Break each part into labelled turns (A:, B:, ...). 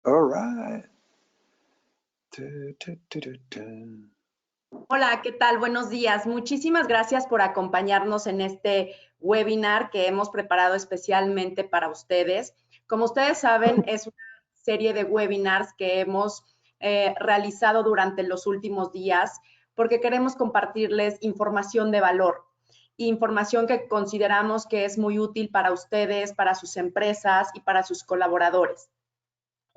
A: All right.
B: Hola, ¿qué tal? Buenos días. Muchísimas gracias por acompañarnos en este webinar que hemos preparado especialmente para ustedes. Como ustedes saben, es una serie de webinars que hemos realizado durante los últimos días porque queremos compartirles información de valor, información que consideramos que es muy útil para ustedes, para sus empresas y para sus colaboradores.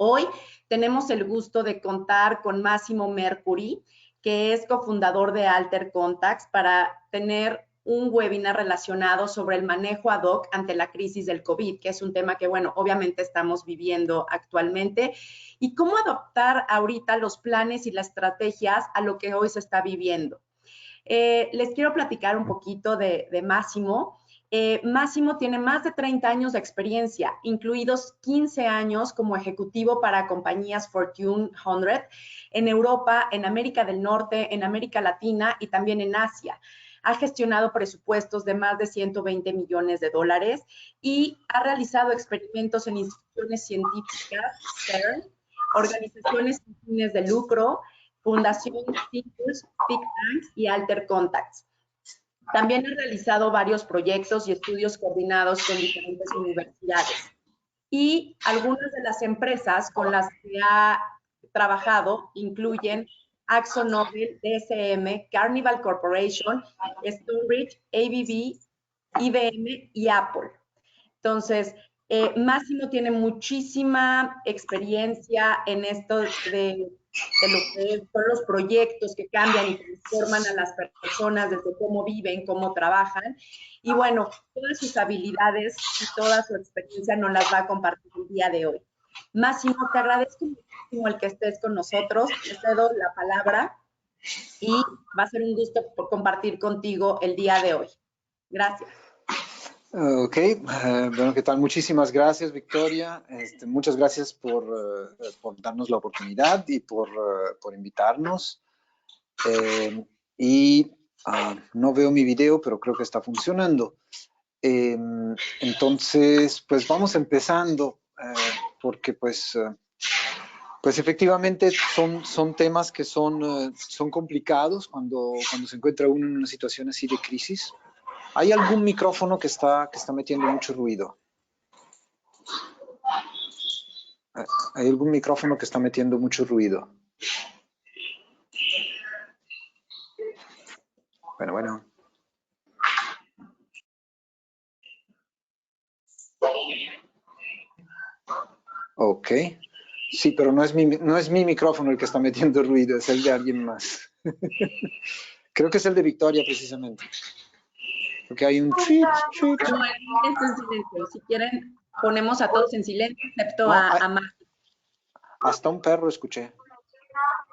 B: Hoy tenemos el gusto de contar con Massimo Mercury, que es cofundador de Alter Contacts, para tener un webinar relacionado sobre el manejo ad hoc ante la crisis del COVID, que es un tema que, bueno, obviamente estamos viviendo actualmente, y cómo adoptar ahorita los planes y las estrategias a lo que hoy se está viviendo. Les quiero platicar un poquito de Massimo. Massimo tiene más de 30 años de experiencia, incluidos 15 años como ejecutivo para compañías Fortune 100 en Europa, en América del Norte, en América Latina y también en Asia. Ha gestionado presupuestos de más de 120 millones de dólares y ha realizado experimentos en instituciones científicas, CERN, organizaciones sin fines de lucro, Fundación Thinkers, Think Tanks y Alter Contacts. También ha realizado varios proyectos y estudios coordinados con diferentes universidades. Y algunas de las empresas con las que ha trabajado incluyen AkzoNobel, DSM, Carnival Corporation, Stoneridge, ABB, IBM y Apple. Entonces, Massimo tiene muchísima experiencia en esto de lo que son los proyectos que cambian y transforman a las personas desde cómo viven, cómo trabajan. Y bueno, todas sus habilidades y toda su experiencia nos las va a compartir el día de hoy. Massimo, te agradezco muchísimo el que estés con nosotros. Te cedo la palabra y va a ser un gusto compartir contigo el día de hoy. Gracias.
A: Ok, bueno, ¿qué tal? Muchísimas gracias, Victoria. Muchas gracias por darnos la oportunidad y por invitarnos. No veo mi video, pero creo que está funcionando. Entonces, pues vamos empezando, porque pues efectivamente son temas que son complicados cuando se encuentra uno en una situación así de crisis. ¿Hay algún micrófono que está metiendo mucho ruido? ¿Hay algún micrófono que está metiendo mucho ruido? Bueno. Ok. Sí, pero no es mi micrófono el que está metiendo ruido, es el de alguien más. Creo que es el de Victoria, precisamente. Porque hay un
B: No, el mío está en silencio. Si quieren, ponemos a todos en silencio, excepto
A: no,
B: a Max.
A: Hasta un perro escuché.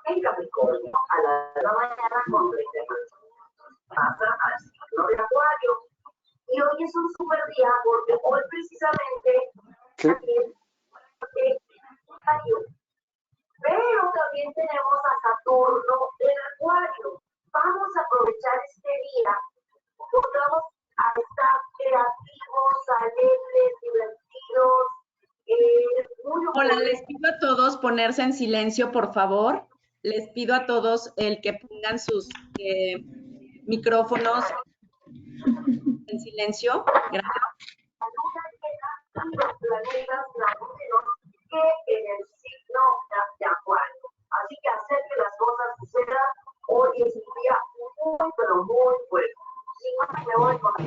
C: En Capricornio, a la mañana con 30 pasa al signo de Acuario. Y hoy es un super día porque hoy precisamente también Acuario. Pero también tenemos a Saturno en Acuario. Vamos a aprovechar este día porque vamos a estar creativos, alegres, divertidos.
B: Hola, les pido a todos ponerse en silencio, por favor. Les pido a todos el que pongan sus micrófonos en silencio. Gracias.
C: Los planetas nacidos que en el signo de Acuario. Así que hacer que las cosas sucedan hoy es un día muy, pero muy bueno. Si no me voy con hay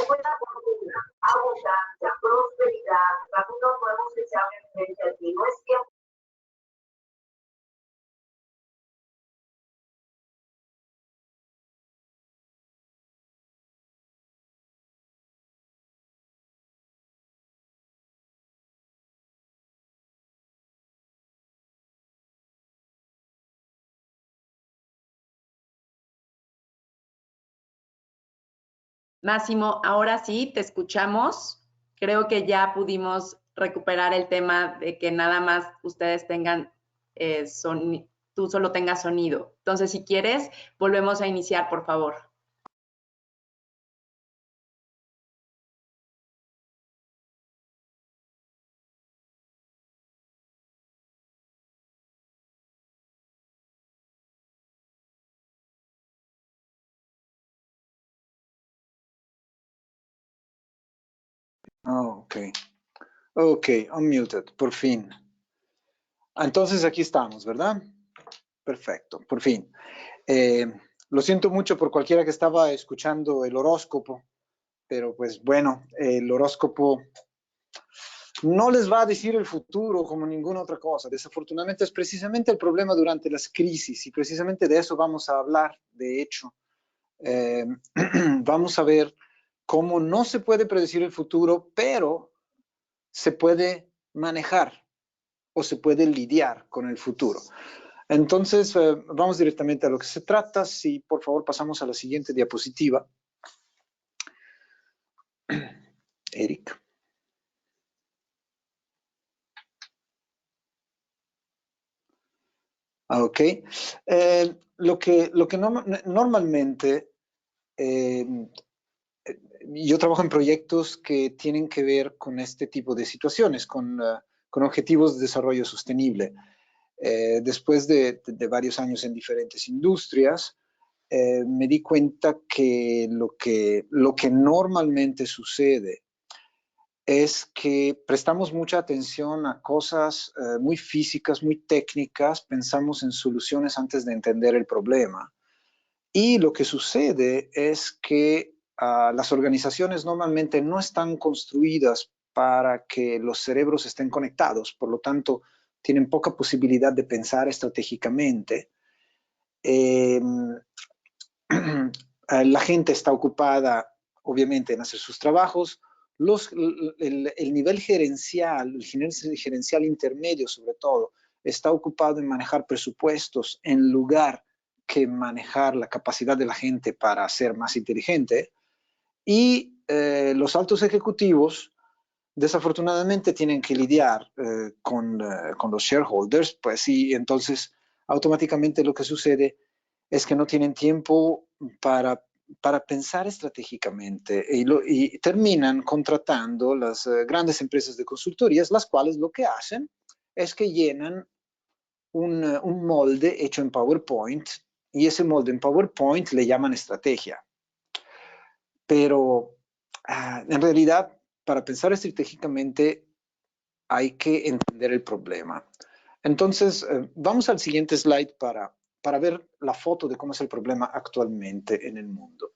C: buena fortuna, abundancia, prosperidad, caminos nuevos que se abren frente a ti. No es tiempo.
B: Máximo, ahora sí, te escuchamos. Creo que ya pudimos recuperar el tema de que nada más ustedes tengan tú solo tengas sonido. Entonces, si quieres, volvemos a iniciar, por favor.
A: Oh, ok. Ok, unmuted, por fin. Entonces aquí estamos, ¿verdad? Perfecto, por fin. Lo siento mucho por cualquiera que estaba escuchando el horóscopo, pero pues bueno, el horóscopo no les va a decir el futuro como ninguna otra cosa. Desafortunadamente es precisamente el problema durante las crisis y precisamente de eso vamos a hablar, de hecho. Vamos a ver cómo no se puede predecir el futuro, pero se puede manejar o se puede lidiar con el futuro. Entonces, vamos directamente a lo que se trata. Si por favor pasamos a la siguiente diapositiva. Eric. Ok. Lo que normalmente yo trabajo en proyectos que tienen que ver con este tipo de situaciones, con objetivos de desarrollo sostenible. Después de varios años en diferentes industrias, me di cuenta que lo que normalmente sucede es que prestamos mucha atención a cosas muy físicas, muy técnicas, pensamos en soluciones antes de entender el problema. Y lo que sucede es que las organizaciones normalmente no están construidas para que los cerebros estén conectados, por lo tanto, tienen poca posibilidad de pensar estratégicamente. La gente está ocupada, obviamente, en hacer sus trabajos. El nivel gerencial, el gerencial intermedio sobre todo, está ocupado en manejar presupuestos en lugar que manejar la capacidad de la gente para ser más inteligente. Y los altos ejecutivos, desafortunadamente, tienen que lidiar con los shareholders, pues sí, entonces automáticamente lo que sucede es que no tienen tiempo para pensar estratégicamente y terminan contratando las grandes empresas de consultorías, las cuales lo que hacen es que llenan un molde hecho en PowerPoint y ese molde en PowerPoint le llaman estrategia. Pero en realidad, para pensar estratégicamente hay que entender el problema. Entonces, vamos al siguiente slide para ver la foto de cómo es el problema actualmente en el mundo.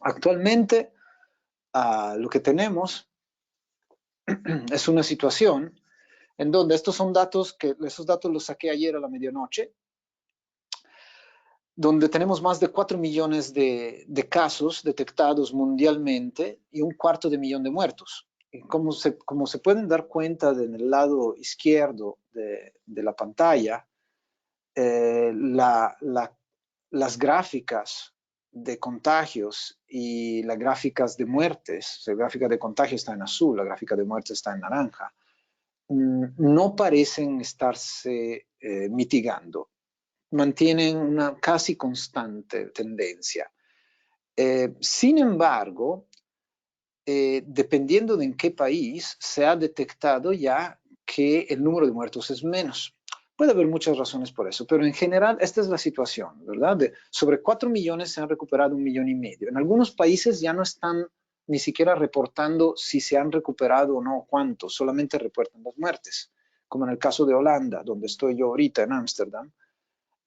A: Actualmente, lo que tenemos es una situación en donde estos son datos esos datos los saqué ayer a la medianoche, donde tenemos más de 4 millones de casos detectados mundialmente y 1/4 millón de muertos. Y como se pueden dar cuenta en el lado izquierdo de la pantalla, las gráficas de contagios y las gráficas de muertes, la gráfica de contagio está en azul, la gráfica de muerte está en naranja, no parecen estarse mitigando, mantienen una casi constante tendencia. Sin embargo, dependiendo de en qué país, se ha detectado ya que el número de muertos es menos. Puede haber muchas razones por eso, pero en general esta es la situación, ¿verdad? Sobre 4 millones se han recuperado 1,5 millones. En algunos países ya no están ni siquiera reportando si se han recuperado o no, cuántos, solamente reportan las muertes, como en el caso de Holanda, donde estoy yo ahorita en Ámsterdam.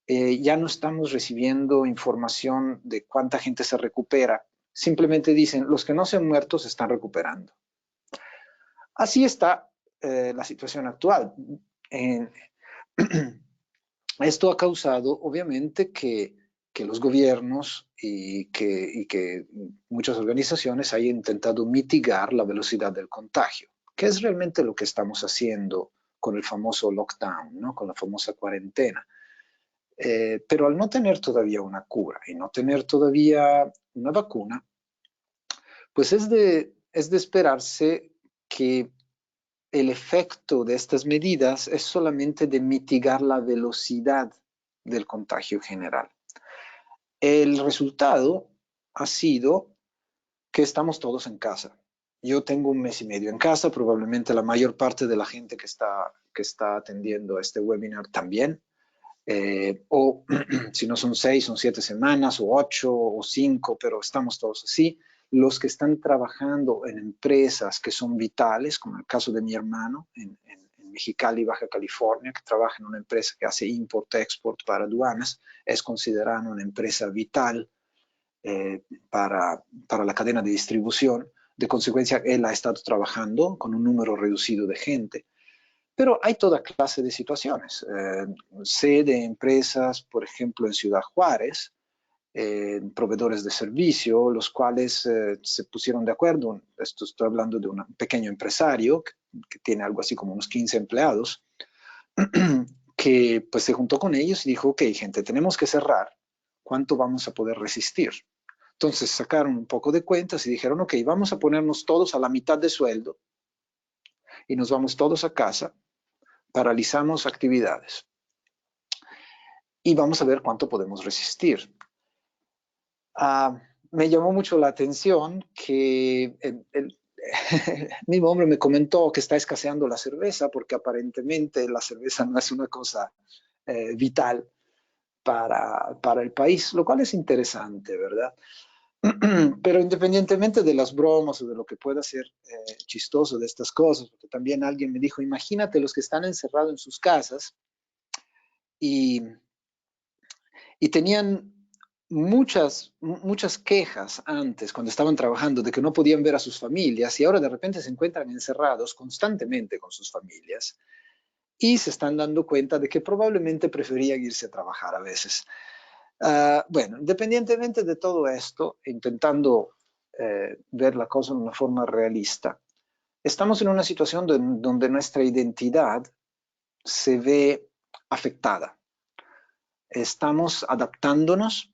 A: Ya no estamos recibiendo información de cuánta gente se recupera. Simplemente dicen, los que no se han muerto se están recuperando. Así está la situación actual. Esto ha causado, obviamente, que los gobiernos y que muchas organizaciones hayan intentado mitigar la velocidad del contagio, que es realmente lo que estamos haciendo con el famoso lockdown, ¿no? Con la famosa cuarentena. Pero al no tener todavía una cura y no tener todavía una vacuna, pues es de esperarse que el efecto de estas medidas es solamente de mitigar la velocidad del contagio general. El resultado ha sido que estamos todos en casa. Yo tengo 1 mes y medio en casa, probablemente la mayor parte de la gente que está atendiendo a este webinar también. O si no son 6, son 7 semanas, o 8, o 5, pero estamos todos así. los que están trabajando en empresas que son vitales, como el caso de mi hermano en Mexicali, Baja California, que trabaja en una empresa que hace import-export para aduanas, es considerada una empresa vital para la cadena de distribución. De consecuencia, él ha estado trabajando con un número reducido de gente. Pero hay toda clase de situaciones. Sé de empresas, por ejemplo, en Ciudad Juárez, proveedores de servicio, los cuales se pusieron de acuerdo. Esto estoy hablando de un pequeño empresario que tiene algo así como unos 15 empleados, que pues se juntó con ellos y dijo, ok, gente, tenemos que cerrar. ¿Cuánto vamos a poder resistir? Entonces sacaron un poco de cuentas y dijeron, ok, vamos a ponernos todos a la mitad de sueldo y nos vamos todos a casa, paralizamos actividades y vamos a ver cuánto podemos resistir. Me llamó mucho la atención que el mismo hombre me comentó que está escaseando la cerveza porque aparentemente la cerveza no es una cosa vital para el país, lo cual es interesante, ¿verdad? Pero independientemente de las bromas o de lo que pueda ser chistoso de estas cosas, porque también alguien me dijo, imagínate los que están encerrados en sus casas y tenían muchas quejas antes, cuando estaban trabajando, de que no podían ver a sus familias y ahora de repente se encuentran encerrados constantemente con sus familias y se están dando cuenta de que probablemente preferían irse a trabajar a veces. Bueno, independientemente de todo esto, intentando ver la cosa de una forma realista, estamos en una situación donde nuestra identidad se ve afectada. Estamos adaptándonos,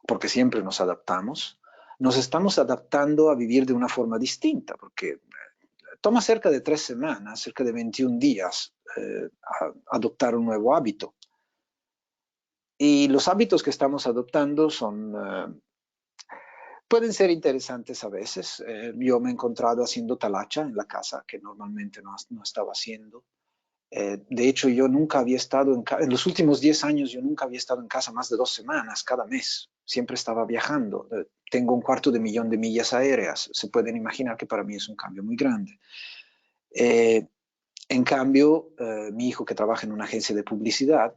A: porque siempre nos adaptamos. Nos estamos adaptando a vivir de una forma distinta, porque toma cerca de 3 semanas, cerca de 21 días, adoptar un nuevo hábito. Y los hábitos que estamos adoptando pueden ser interesantes a veces. Yo me he encontrado haciendo talacha en la casa, que normalmente no estaba haciendo. De hecho, yo nunca había estado en los últimos 10 años, yo nunca había estado en casa más de 2 semanas cada mes. Siempre estaba viajando. Tengo 250.000 de millas aéreas. Se pueden imaginar que para mí es un cambio muy grande. En cambio, mi hijo, que trabaja en una agencia de publicidad,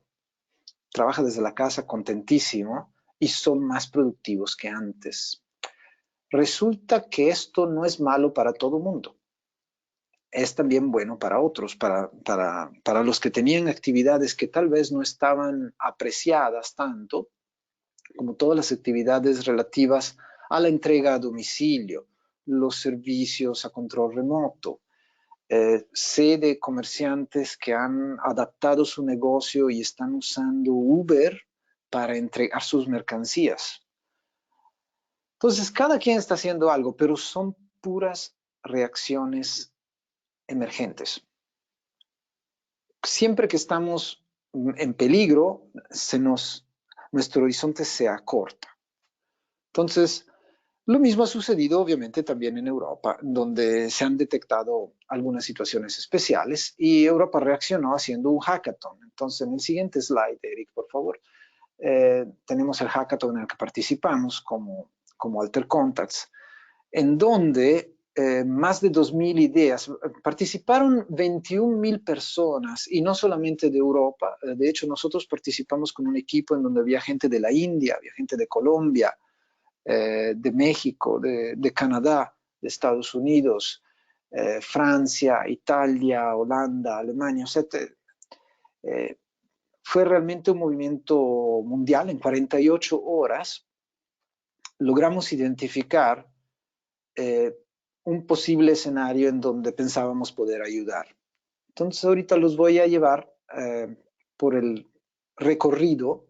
A: trabaja desde la casa contentísimo y son más productivos que antes. Resulta que esto no es malo para todo el mundo. Es también bueno para otros, para los que tenían actividades que tal vez no estaban apreciadas tanto, como todas las actividades relativas a la entrega a domicilio, los servicios a control remoto. Sé de comerciantes que han adaptado su negocio y están usando Uber para entregar sus mercancías. Entonces, cada quien está haciendo algo, pero son puras reacciones emergentes. Siempre que estamos en peligro, nuestro horizonte se acorta. Entonces, lo mismo ha sucedido obviamente también en Europa, donde se han detectado algunas situaciones especiales y Europa reaccionó haciendo un hackathon. Entonces, en el siguiente slide, Eric, por favor, tenemos el hackathon en el que participamos como Alter Contacts, en donde más de 2.000 ideas, participaron 21.000 personas y no solamente de Europa. De hecho, nosotros participamos con un equipo en donde había gente de la India, había gente de Colombia, de México, de Canadá, de Estados Unidos, Francia, Italia, Holanda, Alemania. O sea, fue realmente un movimiento mundial. En 48 horas logramos identificar un posible escenario en donde pensábamos poder ayudar. Entonces ahorita los voy a llevar por el recorrido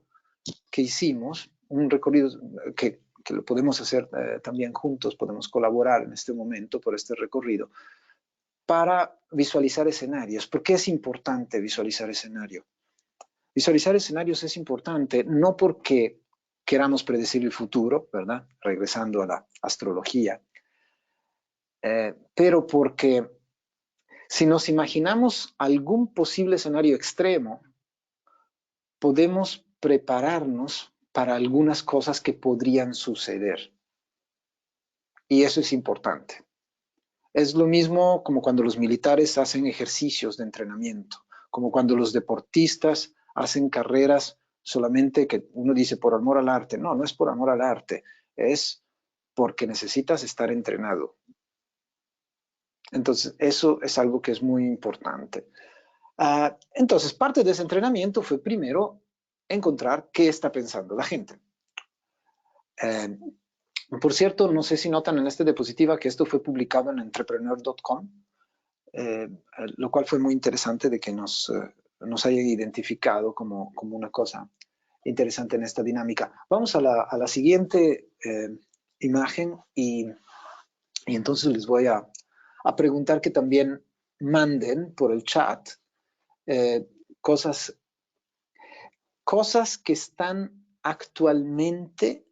A: que hicimos, un recorrido que lo podemos hacer también juntos, podemos colaborar en este momento por este recorrido, para visualizar escenarios. ¿Por qué es importante visualizar escenarios? Visualizar escenarios es importante no porque queramos predecir el futuro, ¿verdad? Regresando a la astrología, pero porque si nos imaginamos algún posible escenario extremo, podemos prepararnos para algunas cosas que podrían suceder. Y eso es importante. Es lo mismo como cuando los militares hacen ejercicios de entrenamiento, como cuando los deportistas hacen carreras solamente que uno dice por amor al arte. No, no es por amor al arte, es porque necesitas estar entrenado. Entonces, eso es algo que es muy importante. Entonces, parte de ese entrenamiento fue primero encontrar qué está pensando la gente. Por cierto, no sé si notan en esta diapositiva que esto fue publicado en entrepreneur.com, lo cual fue muy interesante de que nos hayan identificado como una cosa interesante en esta dinámica. Vamos a la siguiente imagen y entonces les voy a preguntar que también manden por el chat cosas que están actualmente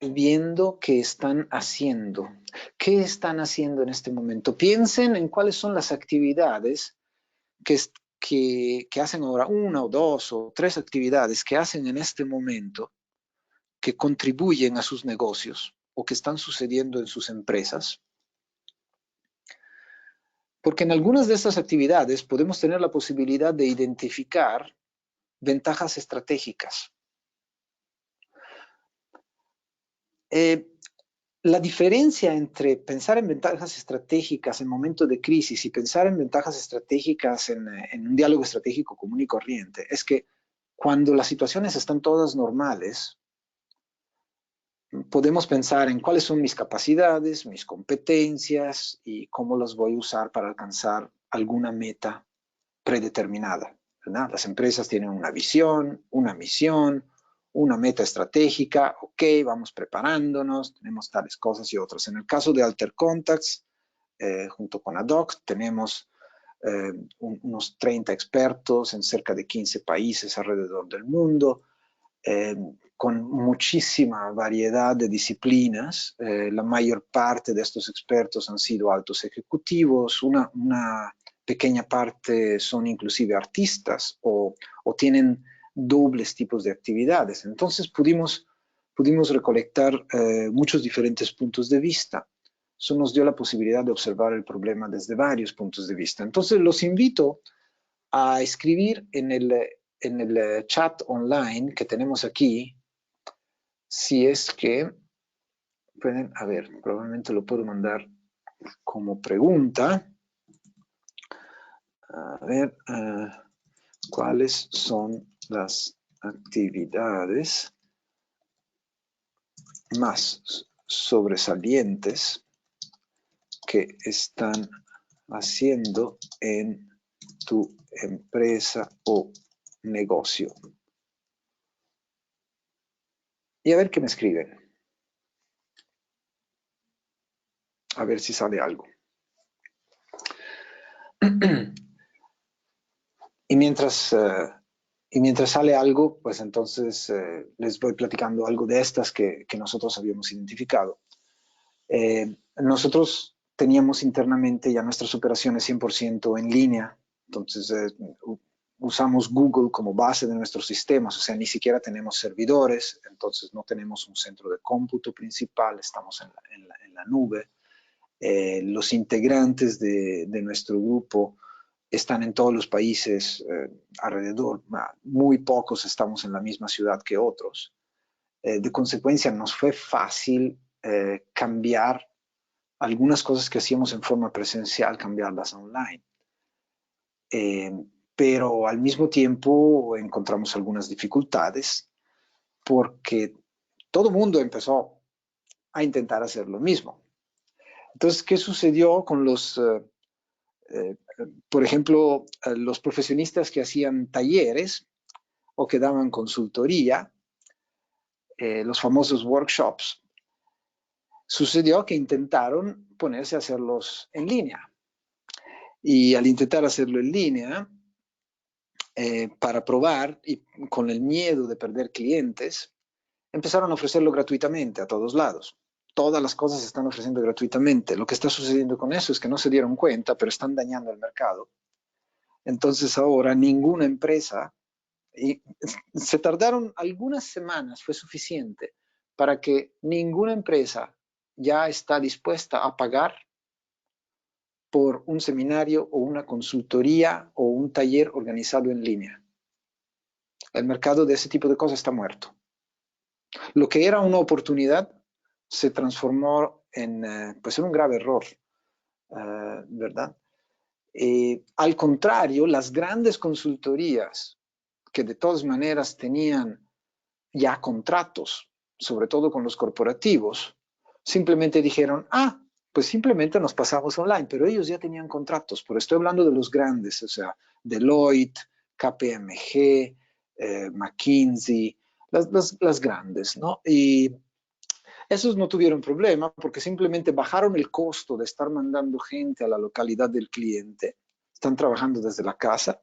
A: viendo que están haciendo. ¿Qué están haciendo en este momento? Piensen en cuáles son las actividades que hacen ahora, 1 o 2 o 3 actividades que hacen en este momento que contribuyen a sus negocios o que están sucediendo en sus empresas. Porque en algunas de estas actividades podemos tener la posibilidad de identificar ventajas estratégicas. La diferencia entre pensar en ventajas estratégicas en momentos de crisis y pensar en ventajas estratégicas en un diálogo estratégico común y corriente es que cuando las situaciones están todas normales, podemos pensar en cuáles son mis capacidades, mis competencias y cómo las voy a usar para alcanzar alguna meta predeterminada, ¿verdad? Las empresas tienen una visión, una misión, una meta estratégica, ok, vamos preparándonos, tenemos tales cosas y otras. En el caso de Alter Contacts, junto con ADOC, tenemos unos 30 expertos en cerca de 15 países alrededor del mundo, con muchísima variedad de disciplinas. La mayor parte de estos expertos han sido altos ejecutivos, una pequeña parte son inclusive artistas o tienen dobles tipos de actividades. Entonces pudimos recolectar muchos diferentes puntos de vista. Eso nos dio la posibilidad de observar el problema desde varios puntos de vista. Entonces los invito a escribir en el chat online que tenemos aquí, si es que pueden, a ver, probablemente lo puedo mandar como pregunta. A ver, ¿cuáles son las actividades más sobresalientes que están haciendo en tu empresa o negocio? Y a ver qué me escriben. A ver si sale algo. Y mientras sale algo, pues entonces les voy platicando algo de estas que nosotros habíamos identificado. Nosotros teníamos internamente ya nuestras operaciones 100% en línea, entonces usamos Google como base de nuestros sistemas, o sea, ni siquiera tenemos servidores, entonces no tenemos un centro de cómputo principal, estamos en la nube. Los integrantes de nuestro grupo están en todos los países alrededor, muy pocos estamos en la misma ciudad que otros. De consecuencia, nos fue fácil cambiar algunas cosas que hacíamos en forma presencial, cambiarlas online. Pero al mismo tiempo encontramos algunas dificultades porque todo el mundo empezó a intentar hacer lo mismo. Entonces, ¿qué sucedió con los, por ejemplo, los profesionistas que hacían talleres o que daban consultoría, los famosos workshops? Sucedió que intentaron ponerse a hacerlos en línea. Y al intentar hacerlo en línea, para probar y con el miedo de perder clientes, empezaron a ofrecerlo gratuitamente a todos lados. Todas las cosas se están ofreciendo gratuitamente. Lo que está sucediendo con eso es que no se dieron cuenta, pero están dañando el mercado. Entonces ahora ninguna empresa, y se tardaron algunas semanas, fue suficiente para que ninguna empresa ya está dispuesta a pagar por un seminario o una consultoría o un taller organizado en línea. El mercado de ese tipo de cosas está muerto. Lo que era una oportunidad se transformó en, pues en un grave error, ¿verdad? Al contrario, las grandes consultorías que de todas maneras tenían ya contratos, sobre todo con los corporativos, simplemente dijeron, pues simplemente nos pasamos online, pero ellos ya tenían contratos, pero estoy hablando de los grandes, o sea, Deloitte, KPMG, McKinsey, las grandes, ¿no? Y esos no tuvieron problema porque simplemente bajaron el costo de estar mandando gente a la localidad del cliente, están trabajando desde la casa,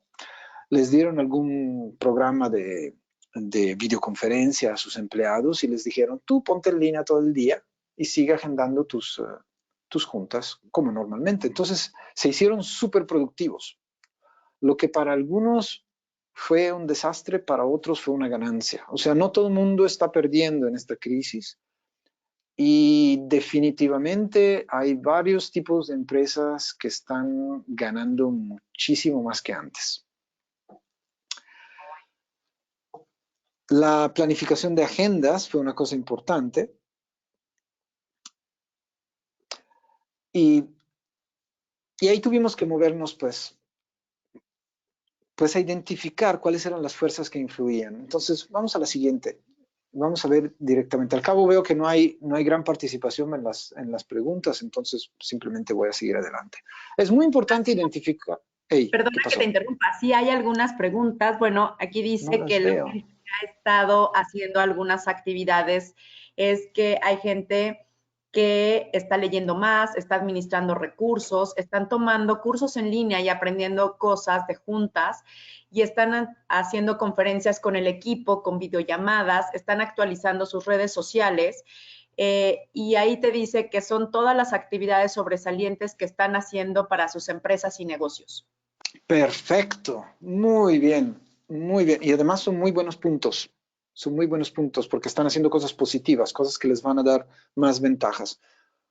A: les dieron algún programa de videoconferencia a sus empleados y les dijeron, tú ponte en línea todo el día y sigue agendando tus juntas como normalmente. Entonces se hicieron súper productivos. Lo que para algunos fue un desastre, para otros fue una ganancia. O sea, no todo el mundo está perdiendo en esta crisis y definitivamente hay varios tipos de empresas que están ganando muchísimo más que antes. La planificación de agendas fue una cosa importante. Y ahí tuvimos que movernos, pues a identificar cuáles eran las fuerzas que influían. Entonces, vamos a la siguiente. Vamos a ver directamente. Al cabo veo que no hay gran participación en las preguntas, entonces simplemente voy a seguir adelante. Es muy importante identificar... Hey,
B: perdona que te interrumpa, sí hay algunas preguntas. Bueno, aquí dice que lo que ha estado haciendo algunas actividades es que hay gente que está leyendo más, está administrando recursos, están tomando cursos en línea y aprendiendo cosas de juntas y están haciendo conferencias con el equipo, con videollamadas, están actualizando sus redes sociales. Y ahí te dice que son todas las actividades sobresalientes que están haciendo para sus empresas y negocios.
A: Perfecto, muy bien, muy bien. Y además son muy buenos puntos. Son muy buenos puntos porque están haciendo cosas positivas, cosas que les van a dar más ventajas.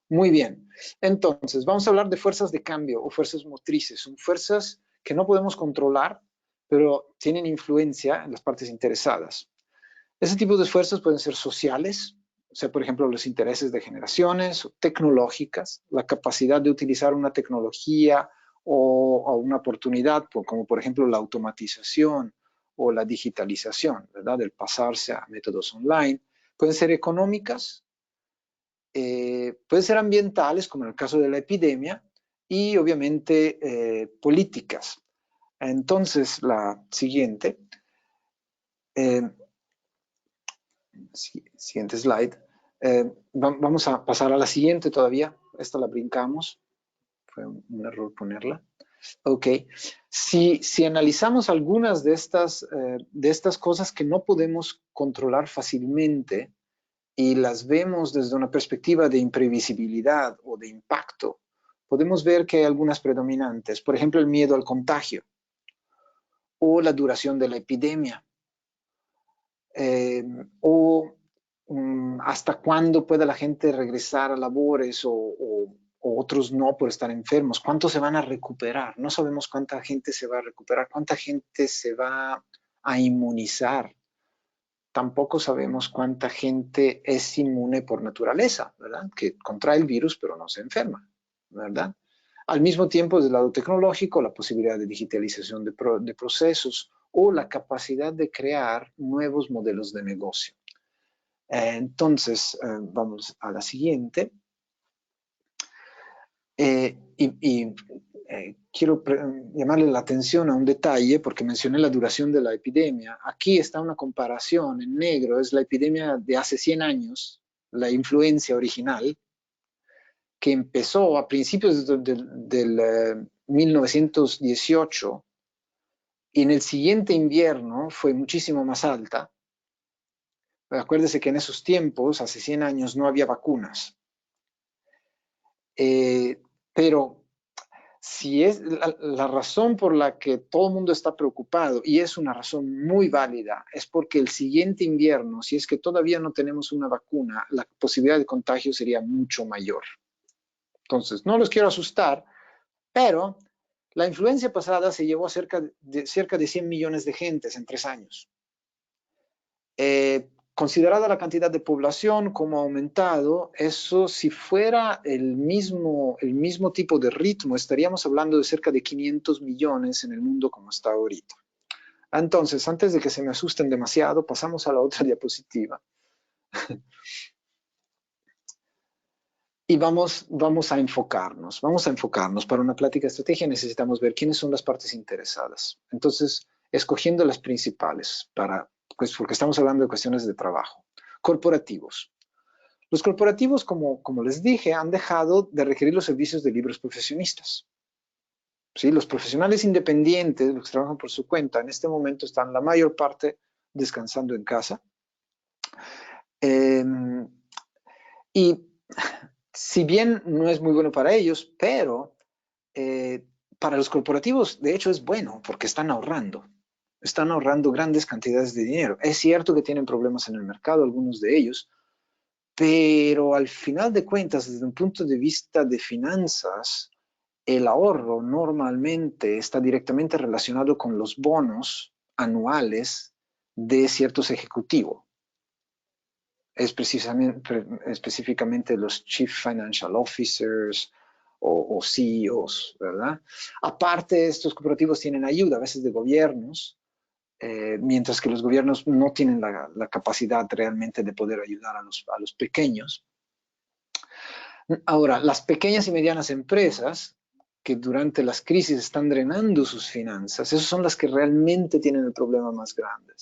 A: Muy bien. Entonces, vamos a hablar de fuerzas de cambio o fuerzas motrices. Son fuerzas que no podemos controlar, pero tienen influencia en las partes interesadas. Ese tipo de fuerzas pueden ser sociales, o sea, por ejemplo, los intereses de generaciones, o tecnológicas, la capacidad de utilizar una tecnología o una oportunidad, como por ejemplo la automatización o la digitalización, ¿verdad? El pasarse a métodos online. Pueden ser económicas, pueden ser ambientales, como en el caso de la epidemia, y obviamente políticas. Entonces, la siguiente, siguiente slide. Vamos a pasar a la siguiente todavía. Esta la brincamos. Fue un error ponerla. Ok. Si analizamos algunas de estas cosas que no podemos controlar fácilmente y las vemos desde una perspectiva de imprevisibilidad o de impacto, podemos ver que hay algunas predominantes. Por ejemplo, el miedo al contagio o la duración de la epidemia. O hasta cuándo puede la gente regresar a labores o otros no por estar enfermos. ¿Cuántos se van a recuperar? No sabemos cuánta gente se va a recuperar, cuánta gente se va a inmunizar. Tampoco sabemos cuánta gente es inmune por naturaleza, ¿verdad? Que contrae el virus pero no se enferma, ¿verdad? Al mismo tiempo, desde el lado tecnológico, la posibilidad de digitalización de procesos o la capacidad de crear nuevos modelos de negocio. Entonces, vamos a la siguiente. Quiero llamarle la atención a un detalle porque mencioné la duración de la epidemia. Aquí está una comparación en negro, es la epidemia de hace 100 años, la influencia original, que empezó a principios del 1918 y en el siguiente invierno fue muchísimo más alta. Acuérdese que en esos tiempos, hace 100 años, no había vacunas. Pero si es la razón por la que todo el mundo está preocupado, y es una razón muy válida, es porque el siguiente invierno, si es que todavía no tenemos una vacuna, la posibilidad de contagio sería mucho mayor. Entonces, no los quiero asustar, pero la influencia pasada se llevó a cerca de 100 millones de gentes en 3 años. Considerada la cantidad de población, como ha aumentado, eso si fuera el mismo tipo de ritmo, estaríamos hablando de cerca de 500 millones en el mundo como está ahorita. Entonces, antes de que se me asusten demasiado, pasamos a la otra diapositiva. Y vamos a enfocarnos. Para una plática de estrategia necesitamos ver quiénes son las partes interesadas. Entonces, escogiendo las principales, pues porque estamos hablando de cuestiones de trabajo. Corporativos. Los corporativos, como les dije, han dejado de requerir los servicios de libres profesionistas. ¿Sí? Los profesionales independientes, los que trabajan por su cuenta, en este momento están la mayor parte descansando en casa. Y si bien no es muy bueno para ellos, pero para los corporativos, de hecho, es bueno porque están ahorrando grandes cantidades de dinero. Es cierto que tienen problemas en el mercado, algunos de ellos, pero al final de cuentas, desde un punto de vista de finanzas, el ahorro normalmente está directamente relacionado con los bonos anuales de ciertos ejecutivos. Específicamente los Chief Financial Officers o CEOs, ¿verdad? Aparte, estos corporativos tienen ayuda a veces de gobiernos, mientras que los gobiernos no tienen la capacidad realmente de poder ayudar a los pequeños. Ahora, las pequeñas y medianas empresas que durante las crisis están drenando sus finanzas, esas son las que realmente tienen el problema más grande.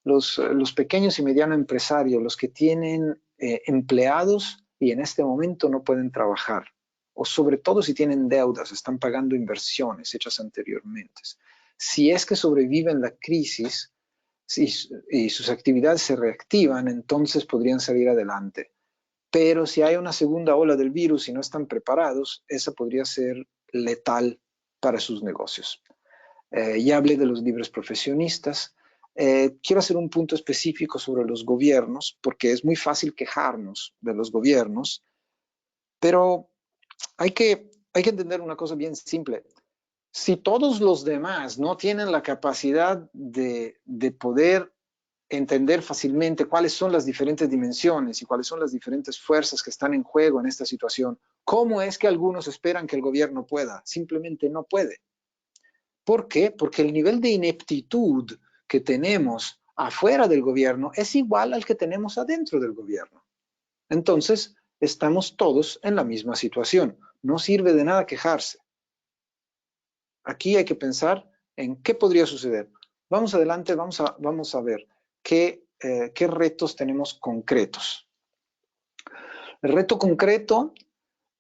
A: Los pequeños y medianos empresarios, los que tienen empleados y en este momento no pueden trabajar, o sobre todo si tienen deudas, están pagando inversiones hechas anteriormente. Si es que sobreviven la crisis y sus actividades se reactivan, entonces podrían salir adelante. Pero si hay una segunda ola del virus y no están preparados, esa podría ser letal para sus negocios. Ya hablé de los libres profesionistas. Quiero hacer un punto específico sobre los gobiernos, porque es muy fácil quejarnos de los gobiernos, pero hay que entender una cosa bien simple. Si todos los demás no tienen la capacidad de poder entender fácilmente cuáles son las diferentes dimensiones y cuáles son las diferentes fuerzas que están en juego en esta situación, ¿cómo es que algunos esperan que el gobierno pueda? Simplemente no puede. ¿Por qué? Porque el nivel de ineptitud que tenemos afuera del gobierno es igual al que tenemos adentro del gobierno. Entonces, estamos todos en la misma situación. No sirve de nada quejarse. Aquí hay que pensar en qué podría suceder. Vamos adelante, vamos a ver qué retos tenemos concretos. El reto concreto,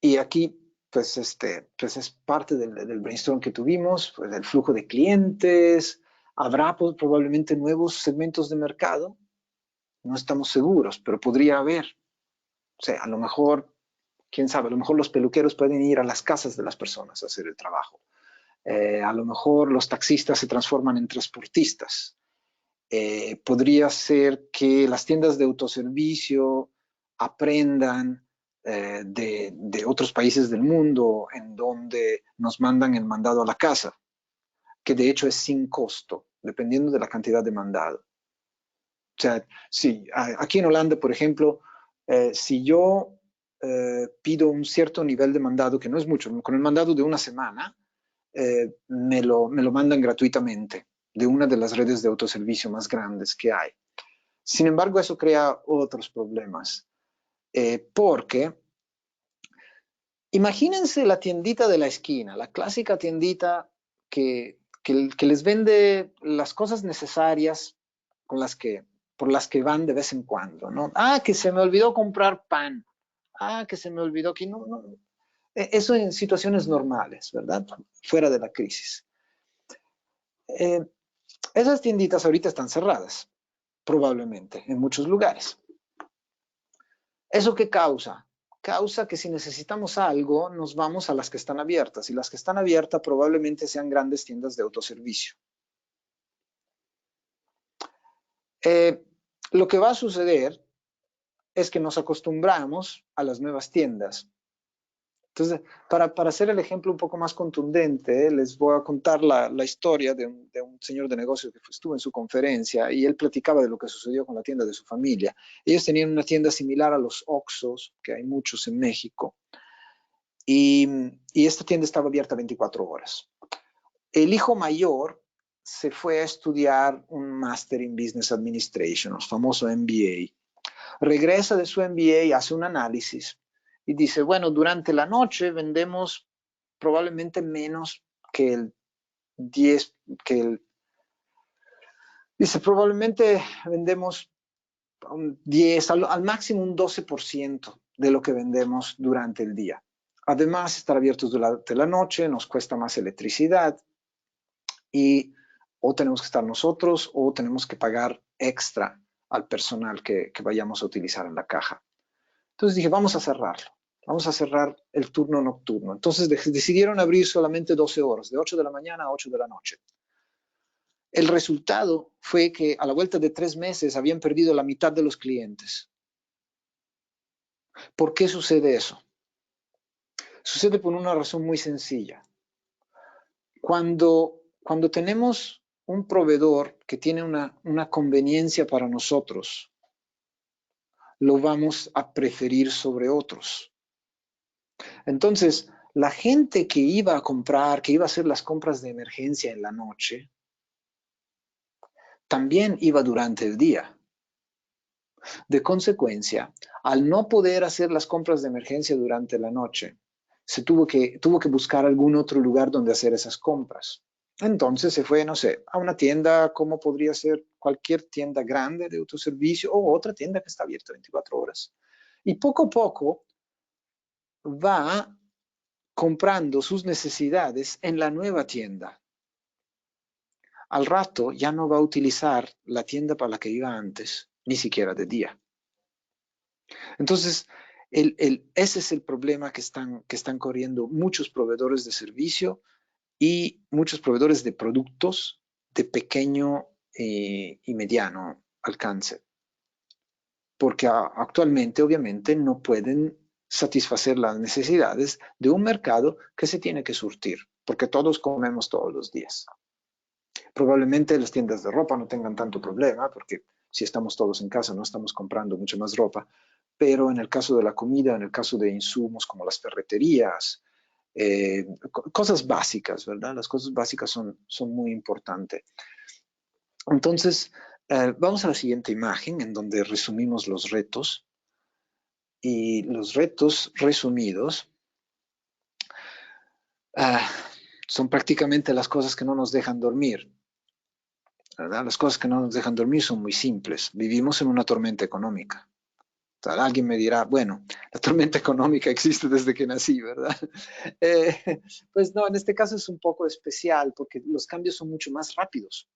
A: y aquí pues es parte del brainstorm que tuvimos, pues el flujo de clientes, habrá probablemente nuevos segmentos de mercado, no estamos seguros, pero podría haber. O sea, a lo mejor, quién sabe, a lo mejor los peluqueros pueden ir a las casas de las personas a hacer el trabajo. A lo mejor los taxistas se transforman en transportistas. Podría ser que las tiendas de autoservicio aprendan de otros países del mundo en donde nos mandan el mandado a la casa, que de hecho es sin costo, dependiendo de la cantidad de mandado. O sea, sí, aquí en Holanda, por ejemplo, si yo pido un cierto nivel de mandado, que no es mucho, con el mandado de una semana, me lo mandan gratuitamente de una de las redes de autoservicio más grandes que hay. Sin embargo, eso crea otros problemas, porque imagínense la tiendita de la esquina, la clásica tiendita que les vende las cosas necesarias por las que van de vez en cuando, ¿no? Ah, que se me olvidó comprar pan. Ah, que se me olvidó que no. Eso en situaciones normales, ¿verdad? Fuera de la crisis. Esas tienditas ahorita están cerradas, probablemente, en muchos lugares. ¿Eso qué causa? causa que si necesitamos algo, nos vamos a las que están abiertas, y las que están abiertas probablemente sean grandes tiendas de autoservicio. Lo que va a suceder es que nos acostumbramos a las nuevas tiendas. Entonces, para hacer el ejemplo un poco más contundente, les voy a contar la historia de un señor de negocios que estuvo en su conferencia, y él platicaba de lo que sucedió con la tienda de su familia. Ellos tenían una tienda similar a los Oxxos, que hay muchos en México, y esta tienda estaba abierta 24 horas. El hijo mayor se fue a estudiar un Master in Business Administration, el famoso MBA. Regresa de su MBA, hace un análisis y dice, bueno, durante la noche vendemos probablemente menos que el 10, dice, probablemente vendemos un 10, al máximo un 12% de lo que vendemos durante el día. Además, estar abiertos durante la noche nos cuesta más electricidad, y o tenemos que estar nosotros o tenemos que pagar extra al personal que vayamos a utilizar en la caja. Entonces dije, vamos a cerrarlo. Vamos a cerrar el turno nocturno. Entonces decidieron abrir solamente 12 horas, de 8 de la mañana a 8 de la noche. El resultado fue que a la vuelta de 3 meses habían perdido la mitad de los clientes. ¿Por qué sucede eso? Sucede por una razón muy sencilla. Cuando tenemos un proveedor que tiene una conveniencia para nosotros, lo vamos a preferir sobre otros. Entonces, la gente que iba a comprar, que iba a hacer las compras de emergencia en la noche, también iba durante el día. De consecuencia, al no poder hacer las compras de emergencia durante la noche, se tuvo que buscar algún otro lugar donde hacer esas compras. Entonces se fue, no sé, a una tienda como podría ser cualquier tienda grande de autoservicio o otra tienda que está abierta 24 horas. Y poco a poco va comprando sus necesidades en la nueva tienda. Al rato ya no va a utilizar la tienda para la que iba antes, ni siquiera de día. Entonces, ese es el problema que están corriendo muchos proveedores de servicio y muchos proveedores de productos de pequeño y mediano alcance. Porque actualmente, obviamente, no pueden satisfacer las necesidades de un mercado que se tiene que surtir, porque todos comemos todos los días. Probablemente las tiendas de ropa no tengan tanto problema, porque si estamos todos en casa no estamos comprando mucha más ropa, pero en el caso de la comida, en el caso de insumos como las ferreterías, cosas básicas, ¿verdad? Las cosas básicas son muy importantes. Entonces, vamos a la siguiente imagen en donde resumimos los retos. Y los retos resumidos son prácticamente las cosas que no nos dejan dormir, ¿verdad? Las cosas que no nos dejan dormir son muy simples. Vivimos en una tormenta económica. O sea, alguien me dirá, bueno, la tormenta económica existe desde que nací, ¿verdad? Pues no, en este caso es un poco especial porque los cambios son mucho más rápidos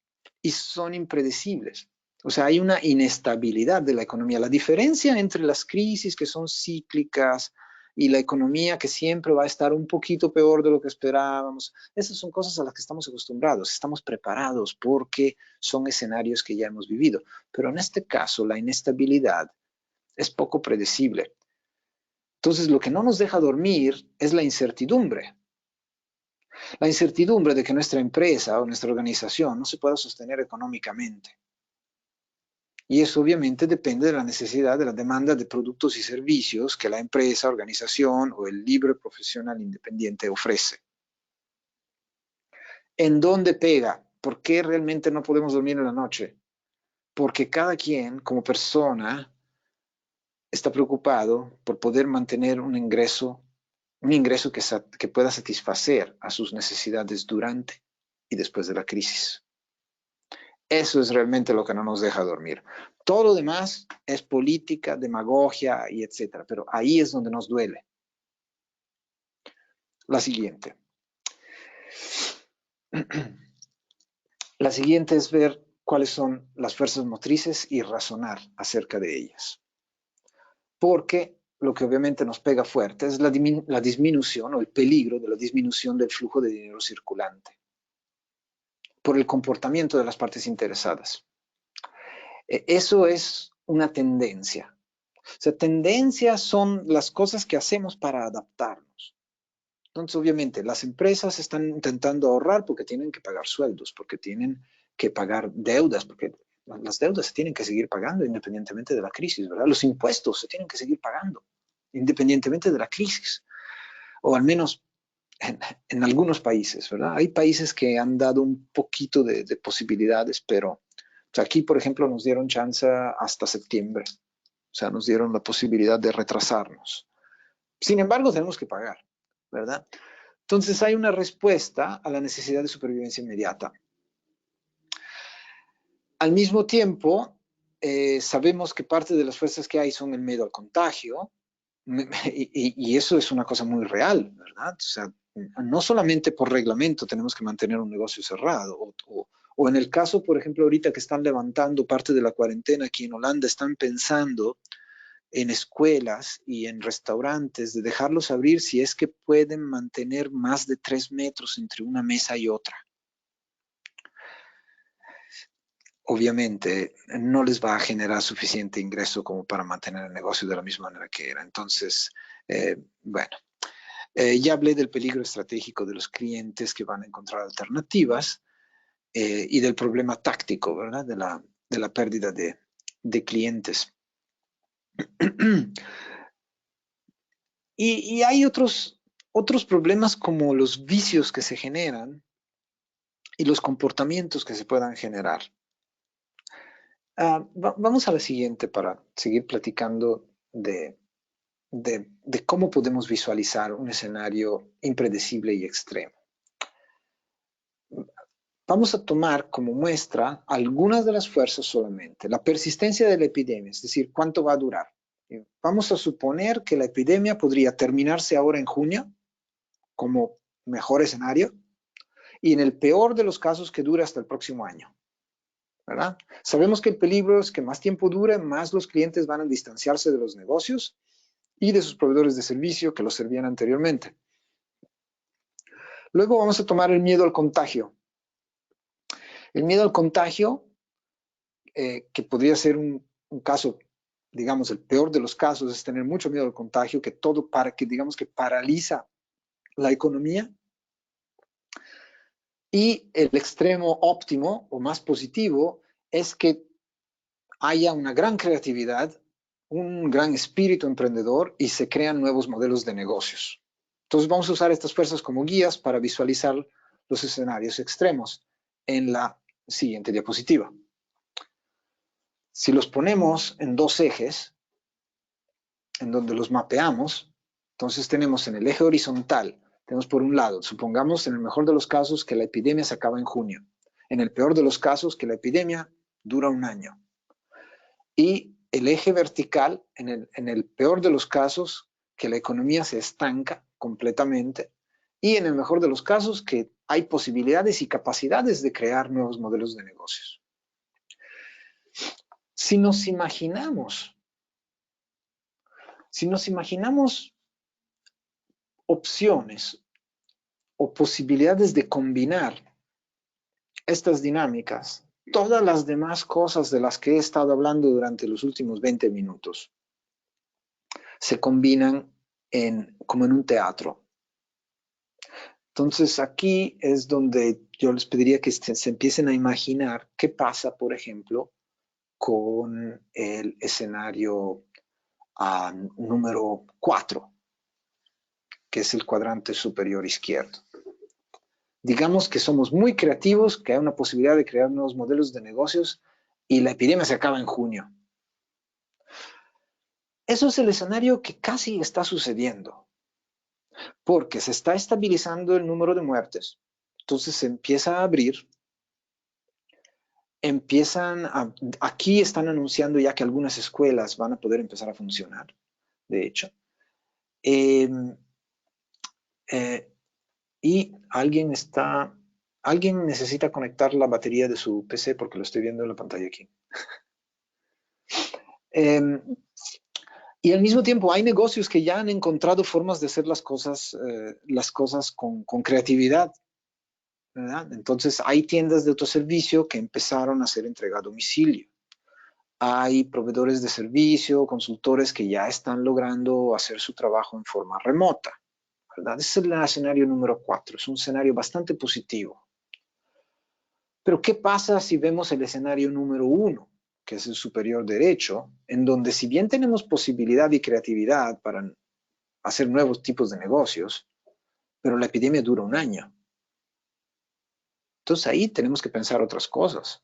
A: y son impredecibles. O sea, hay una inestabilidad de la economía. La diferencia entre las crisis que son cíclicas y la economía que siempre va a estar un poquito peor de lo que esperábamos, esas son cosas a las que estamos acostumbrados, estamos preparados porque son escenarios que ya hemos vivido. Pero en este caso, la inestabilidad es poco predecible. Entonces, lo que no nos deja dormir es la incertidumbre. La incertidumbre de que nuestra empresa o nuestra organización no se pueda sostener económicamente. Y eso obviamente depende de la necesidad, de la demanda de productos y servicios que la empresa, organización o el libre profesional independiente ofrece. ¿En dónde pega? ¿Por qué realmente no podemos dormir en la noche? Porque cada quien, como persona, está preocupado por poder mantener un ingreso que pueda satisfacer a sus necesidades durante y después de la crisis. Eso es realmente lo que no nos deja dormir. Todo lo demás es política, demagogia y etcétera, pero ahí es donde nos duele. La siguiente. La siguiente es ver cuáles son las fuerzas motrices y razonar acerca de ellas. Porque lo que obviamente nos pega fuerte es la disminución o el peligro de la disminución del flujo de dinero circulante por el comportamiento de las partes interesadas. Eso es una tendencia. O sea, tendencias son las cosas que hacemos para adaptarnos. Entonces, obviamente, las empresas están intentando ahorrar porque tienen que pagar sueldos, porque tienen que pagar deudas, porque las deudas se tienen que seguir pagando independientemente de la crisis, ¿verdad? Los impuestos se tienen que seguir pagando independientemente de la crisis, o al menos en algunos países, ¿verdad? Hay países que han dado un poquito de posibilidades, pero o sea, aquí, por ejemplo, nos dieron chance hasta septiembre. O sea, nos dieron la posibilidad de retrasarnos. Sin embargo, tenemos que pagar, ¿verdad? Entonces hay una respuesta a la necesidad de supervivencia inmediata. Al mismo tiempo, sabemos que parte de las fuerzas que hay son el miedo al contagio, y eso es una cosa muy real, ¿verdad? O sea, no solamente por reglamento tenemos que mantener un negocio cerrado, o en el caso, por ejemplo, ahorita que están levantando parte de la cuarentena aquí en Holanda, están pensando en escuelas y en restaurantes de dejarlos abrir si es que pueden mantener más de 3 metros entre una mesa y otra. Obviamente no les va a generar suficiente ingreso como para mantener el negocio de la misma manera que era. Entonces, bueno, ya hablé del peligro estratégico de los clientes que van a encontrar alternativas y del problema táctico, ¿verdad? De la pérdida de clientes. Y hay otros problemas como los vicios que se generan y los comportamientos que se puedan generar. Vamos a la siguiente para seguir platicando de cómo podemos visualizar un escenario impredecible y extremo. Vamos a tomar como muestra algunas de las fuerzas solamente. La persistencia de la epidemia, es decir, cuánto va a durar. Vamos a suponer que la epidemia podría terminarse ahora en junio, como mejor escenario, y en el peor de los casos que dure hasta el próximo año, ¿verdad? Sabemos que el peligro es que más tiempo dure, más los clientes van a distanciarse de los negocios y de sus proveedores de servicio que los servían anteriormente. Luego vamos a tomar el miedo al contagio. El miedo al contagio, que podría ser un caso, digamos, el peor de los casos, es tener mucho miedo al contagio, que digamos que paraliza la economía. Y el extremo óptimo o más positivo es que haya una gran creatividad, un gran espíritu emprendedor y se crean nuevos modelos de negocios. Entonces vamos a usar estas fuerzas como guías para visualizar los escenarios extremos en la siguiente diapositiva. Si los ponemos en dos ejes, en donde los mapeamos, entonces tenemos en el eje horizontal, tenemos por un lado, supongamos en el mejor de los casos que la epidemia se acaba en junio, en el peor de los casos que la epidemia dura un año. Y el eje vertical, en el peor de los casos, que la economía se estanca completamente, y en el mejor de los casos, que hay posibilidades y capacidades de crear nuevos modelos de negocios. Si nos imaginamos opciones o posibilidades de combinar estas dinámicas, todas las demás cosas de las que he estado hablando durante los últimos 20 minutos se combinan como en un teatro. Entonces aquí es donde yo les pediría que se empiecen a imaginar qué pasa, por ejemplo, con el escenario número 4, que es el cuadrante superior izquierdo. Digamos que somos muy creativos, que hay una posibilidad de crear nuevos modelos de negocios y la epidemia se acaba en junio. Eso es el escenario que casi está sucediendo, porque se está estabilizando el número de muertes, entonces se empieza a abrir, aquí están anunciando ya que algunas escuelas van a poder empezar a funcionar, de hecho. Y alguien necesita conectar la batería de su PC porque lo estoy viendo en la pantalla aquí. Y al mismo tiempo hay negocios que ya han encontrado formas de hacer las cosas con creatividad, ¿verdad? Entonces hay tiendas de autoservicio que empezaron a hacer entrega a domicilio. Hay proveedores de servicio, consultores que ya están logrando hacer su trabajo en forma remota, ¿verdad? Ese es el escenario número 4, es un escenario bastante positivo. Pero ¿qué pasa si vemos el escenario número 1, que es el superior derecho, en donde si bien tenemos posibilidad y creatividad para hacer nuevos tipos de negocios, pero la epidemia dura un año? Entonces ahí tenemos que pensar otras cosas.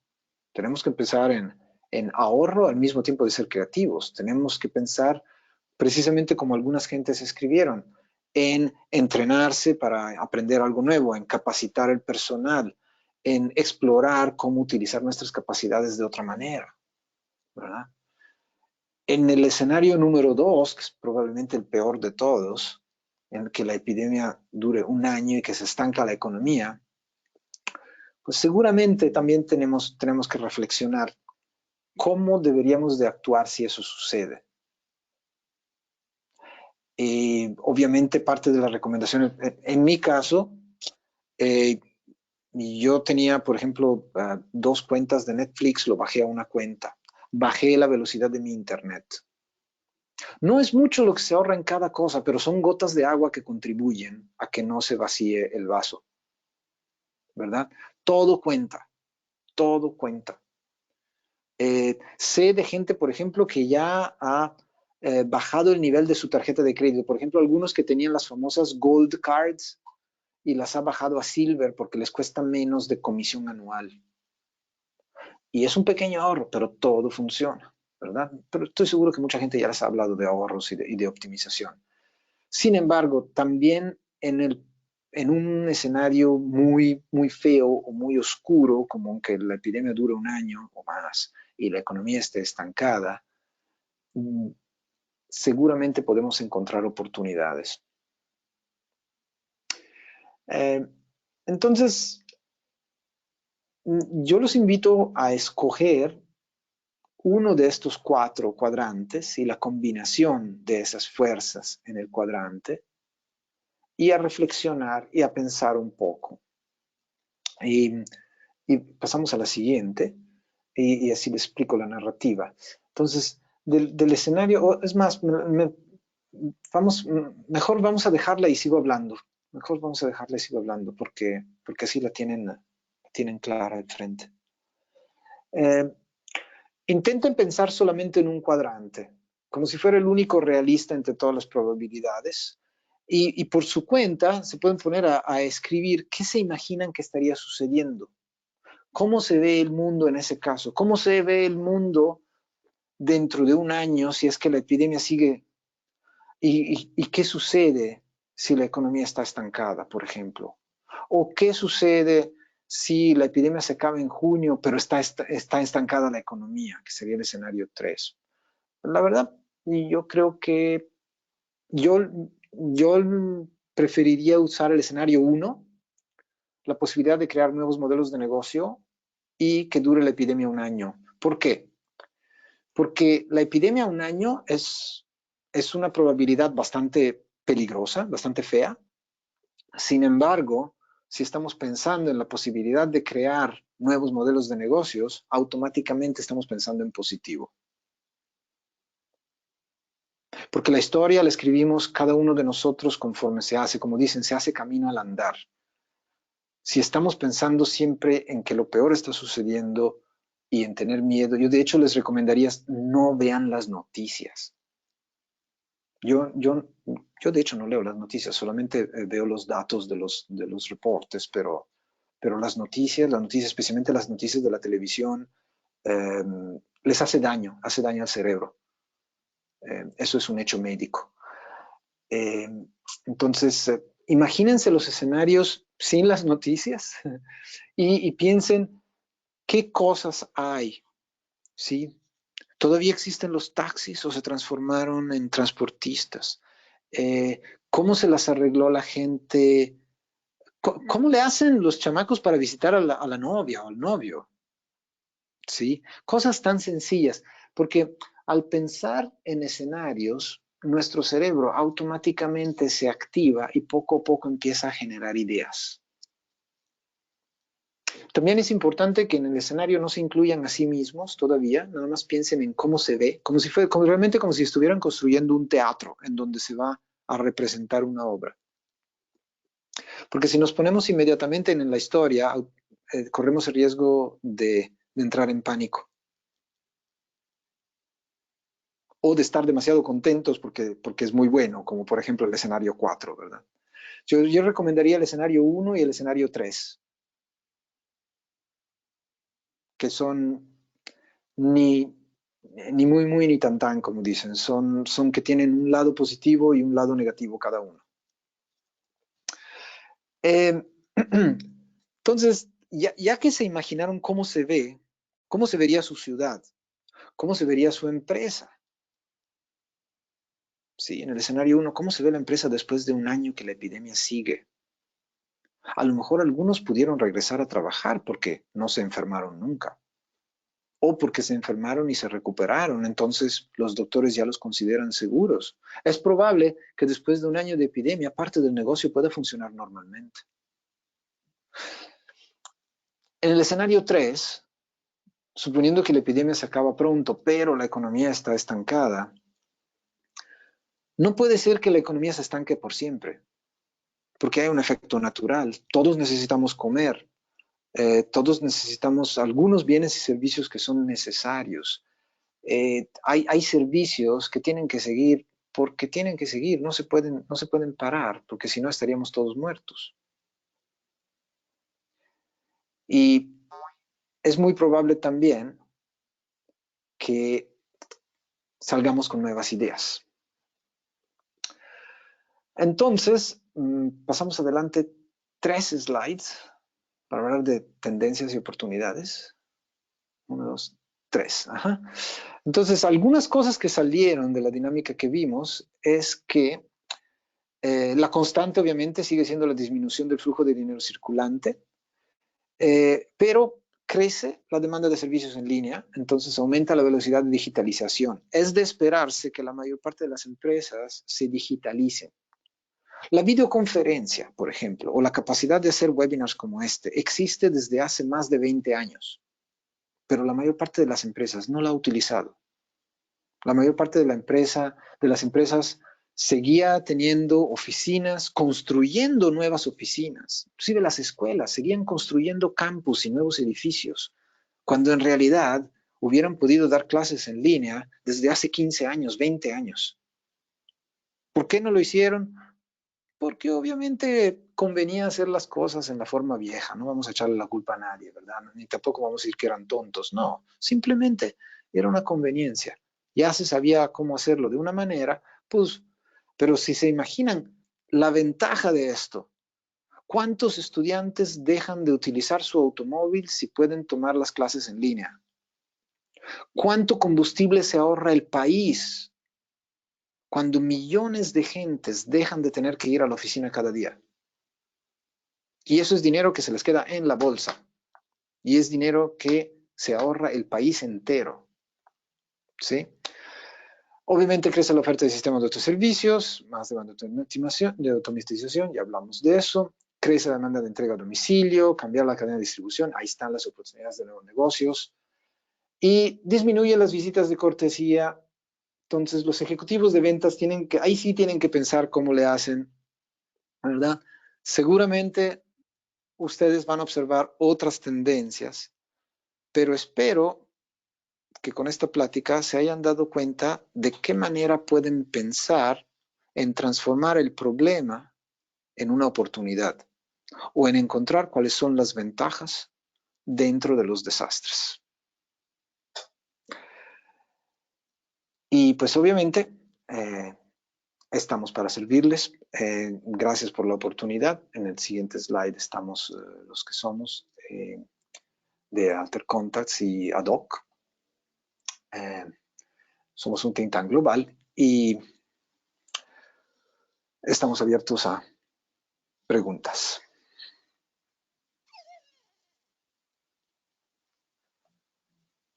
A: Tenemos que pensar en ahorro al mismo tiempo de ser creativos. Tenemos que pensar precisamente como algunas gentes escribieron, en entrenarse para aprender algo nuevo, en capacitar el personal, en explorar cómo utilizar nuestras capacidades de otra manera, ¿verdad? En el escenario número 2, que es probablemente el peor de todos, en el que la epidemia dure un año y que se estanca la economía, pues seguramente también tenemos que reflexionar cómo deberíamos de actuar si eso sucede. Obviamente parte de las recomendaciones, en mi caso, yo tenía, por ejemplo, 2 cuentas de Netflix, lo bajé a una cuenta. Bajé la velocidad de mi internet. No es mucho lo que se ahorra en cada cosa, pero son gotas de agua que contribuyen a que no se vacíe el vaso, ¿verdad? Todo cuenta, todo cuenta. Sé de gente, por ejemplo, que ya ha bajado el nivel de su tarjeta de crédito. Por ejemplo, algunos que tenían las famosas Gold Cards y las ha bajado a Silver porque les cuesta menos de comisión anual. Y es un pequeño ahorro, pero todo funciona, ¿verdad? Pero estoy seguro que mucha gente ya les ha hablado de ahorros y de optimización. Sin embargo, también en un escenario muy, muy feo o muy oscuro, como que la epidemia dure un año o más y la economía esté estancada, seguramente podemos encontrar oportunidades. Entonces, yo los invito a escoger uno de estos 4 cuadrantes y la combinación de esas fuerzas en el cuadrante y a reflexionar y a pensar un poco. Y pasamos a la siguiente y así le explico la narrativa. Entonces, del escenario, es más, mejor vamos a dejarla y sigo hablando. Mejor vamos a dejarla y sigo hablando porque así la tienen clara de frente. Intenten pensar solamente en un cuadrante, como si fuera el único realista entre todas las probabilidades. Y por su cuenta se pueden poner a escribir qué se imaginan que estaría sucediendo. ¿Cómo se ve el mundo en ese caso? ¿Cómo se ve el mundo dentro de un año si es que la epidemia sigue? ¿Y qué sucede si la economía está estancada, por ejemplo? ¿O qué sucede si la epidemia se acaba en junio, pero está estancada la economía, que sería el escenario 3? La verdad, yo creo que yo preferiría usar el escenario 1, la posibilidad de crear nuevos modelos de negocio y que dure la epidemia un año. ¿Por qué? Porque la epidemia un año es una probabilidad bastante peligrosa, bastante fea. Sin embargo, si estamos pensando en la posibilidad de crear nuevos modelos de negocios, automáticamente estamos pensando en positivo. Porque la historia la escribimos cada uno de nosotros conforme se hace, como dicen, se hace camino al andar. Si estamos pensando siempre en que lo peor está sucediendo y en tener miedo, yo de hecho les recomendaría no vean las noticias. Yo de hecho no leo las noticias, solamente veo los datos de los reportes, pero las noticias, especialmente las noticias de la televisión, les hace daño al cerebro. Eso es un hecho médico. Entonces, imagínense los escenarios sin las noticias y piensen qué cosas hay, ¿sí? ¿Todavía existen los taxis o se transformaron en transportistas? ¿Cómo se las arregló la gente? ¿Cómo le hacen los chamacos para visitar a la novia o al novio? ¿Sí? Cosas tan sencillas, porque Al pensar en escenarios, nuestro cerebro automáticamente se activa y poco a poco empieza a generar ideas. También es importante que en el escenario no se incluyan a sí mismos todavía, nada más piensen en cómo se ve, realmente como si estuvieran construyendo un teatro en donde se va a representar una obra. Porque si nos ponemos inmediatamente en la historia, corremos el riesgo de entrar en pánico. O de estar demasiado contentos porque es muy bueno, como por ejemplo el escenario 4, ¿verdad? Yo recomendaría el escenario 1 y el escenario 3, que son ni muy ni tan, como dicen. Son que tienen un lado positivo y un lado negativo cada uno. Entonces, ya que se imaginaron cómo se vería su ciudad, cómo se vería su empresa. Sí, en el escenario 1, ¿cómo se ve la empresa después de un año que la epidemia sigue? A lo mejor algunos pudieron regresar a trabajar porque no se enfermaron nunca. O porque se enfermaron y se recuperaron, entonces los doctores ya los consideran seguros. Es probable que después de un año de epidemia, parte del negocio pueda funcionar normalmente. En el escenario 3, suponiendo que la epidemia se acaba pronto, pero la economía está estancada, no puede ser que la economía se estanque por siempre, porque hay un efecto natural. Todos necesitamos comer, todos necesitamos algunos bienes y servicios que son necesarios. Hay servicios que tienen que seguir porque tienen que seguir, no se pueden parar, porque si no estaríamos todos muertos. Y es muy probable también que salgamos con nuevas ideas. Entonces, pasamos adelante 3 slides para hablar de tendencias y oportunidades. 1, 2, 3. Ajá. Entonces, algunas cosas que salieron de la dinámica que vimos es que la constante obviamente sigue siendo la disminución del flujo de dinero circulante, pero crece la demanda de servicios en línea, entonces aumenta la velocidad de digitalización. Es de esperarse que la mayor parte de las empresas se digitalicen. La videoconferencia, por ejemplo, o la capacidad de hacer webinars como este, existe desde hace más de 20 años, pero la mayor parte de las empresas no la ha utilizado. La mayor parte de las empresas seguía teniendo oficinas, construyendo nuevas oficinas. Inclusive las escuelas seguían construyendo campus y nuevos edificios, cuando en realidad hubieran podido dar clases en línea desde hace 15 años, 20 años. ¿Por qué no lo hicieron? Porque obviamente convenía hacer las cosas en la forma vieja. No vamos a echarle la culpa a nadie, ¿verdad? Ni tampoco vamos a decir que eran tontos. No, simplemente era una conveniencia. Ya se sabía cómo hacerlo de una manera, pues, pero si se imaginan la ventaja de esto, ¿cuántos estudiantes dejan de utilizar su automóvil si pueden tomar las clases en línea? ¿Cuánto combustible se ahorra el país cuando millones de gentes dejan de tener que ir a la oficina cada día? Y eso es dinero que se les queda en la bolsa. Y es dinero que se ahorra el país entero. ¿Sí? Obviamente crece la oferta de sistemas de autoservicios, más demanda de automatización, ya hablamos de eso. Crece la demanda de entrega a domicilio, cambiar la cadena de distribución, ahí están las oportunidades de nuevos negocios. Y disminuye las visitas de cortesía. Entonces los ejecutivos de ventas ahí sí tienen que pensar cómo le hacen, ¿verdad? Seguramente ustedes van a observar otras tendencias, pero espero que con esta plática se hayan dado cuenta de qué manera pueden pensar en transformar el problema en una oportunidad o en encontrar cuáles son las ventajas dentro de los desastres. Y pues obviamente estamos para servirles. Gracias por la oportunidad. En el siguiente slide estamos los que somos de Alter Contacts y ad hoc. Somos un think tank global y estamos abiertos a preguntas.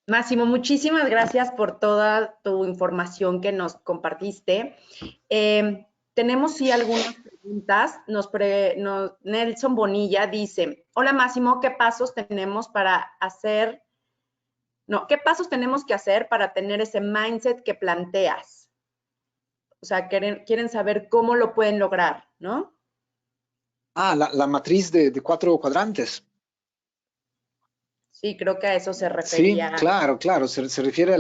B: Máximo, muchísimas gracias por toda tu información que nos compartiste. Tenemos sí algunas preguntas. Nelson Bonilla dice, hola Máximo, ¿qué pasos tenemos que hacer para tener ese mindset que planteas? O sea, quieren saber cómo lo pueden lograr, ¿no?
A: Ah, la matriz de 4 cuadrantes.
B: Sí, creo que a eso se
A: Sí,
B: refería.
A: claro, se refiere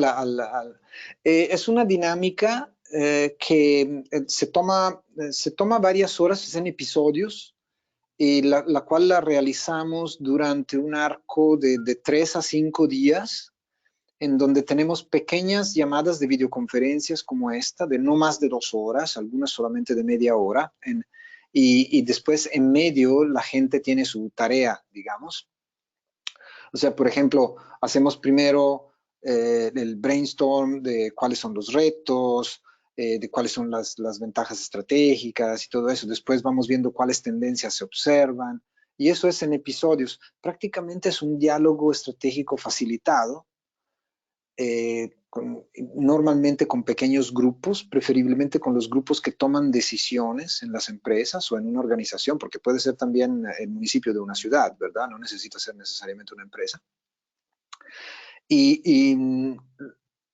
A: es una dinámica que se toma varias horas, es en episodios, y la cual la realizamos durante un arco de 3 a 5 días, en donde tenemos pequeñas llamadas de videoconferencias como esta, de no más de 2 horas, algunas solamente de media hora, y después en medio la gente tiene su tarea, digamos. O sea, por ejemplo, hacemos primero el brainstorm de cuáles son los retos, de cuáles son las ventajas estratégicas y todo eso. Después vamos viendo cuáles tendencias se observan. Y eso es en episodios. Prácticamente es un diálogo estratégico facilitado, normalmente con pequeños grupos, preferiblemente con los grupos que toman decisiones en las empresas o en una organización, porque puede ser también el municipio de una ciudad, ¿verdad? No necesita ser necesariamente una empresa. Y